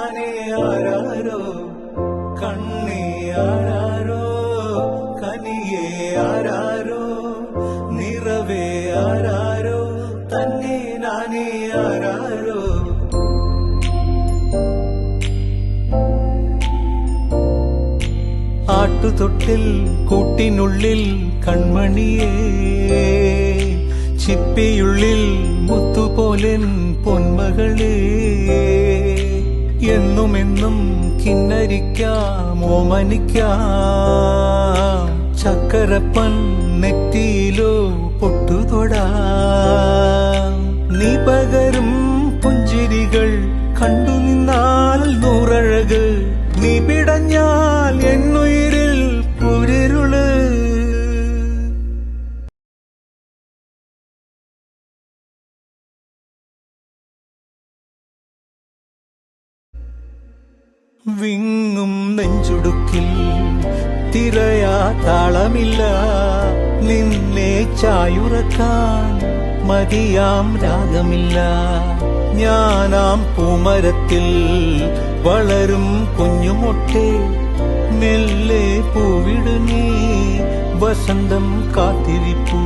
നാനേ ആരാരോ കണ്ണേ ആരാരോ കനിയേ ആരാരോ നിറവേ ആരാരോ തന്നെ നാനേ ആരാരോ. ആട്ടുതൊട്ടിൽ കൂട്ടിനുള്ളിൽ കൺമണിയേ ചിപ്പിയുള്ളിൽ മുത്തുപോലെൻ പൊന്മകളേ എന്നുമെന്നും കിന്നരിക്കാം ഓമനിക്കാം ചക്കരപ്പൻ നെറ്റിയിലോ പൊട്ടുതൊടാ നീ പകരും പുഞ്ചിരികൾ കണ്ടു നിന്നാൽ നൂറഴക് നീ പിടഞ്ഞാൽ എന്നുയിരിൽ കുരിരുള്. വിങ്ങും നെഞ്ചുടുക്കിൽ തിരയാ താളമില്ല നിന്നെ ചായുറക്കാൻ മതിയാം രാഗമില്ല. ഞാനാം പൂമരത്തിൽ വളരും കുഞ്ഞുമൊട്ടെ മെല്ലെ പൂവിടു നീ വസന്തം കാത്തിരിപ്പൂ.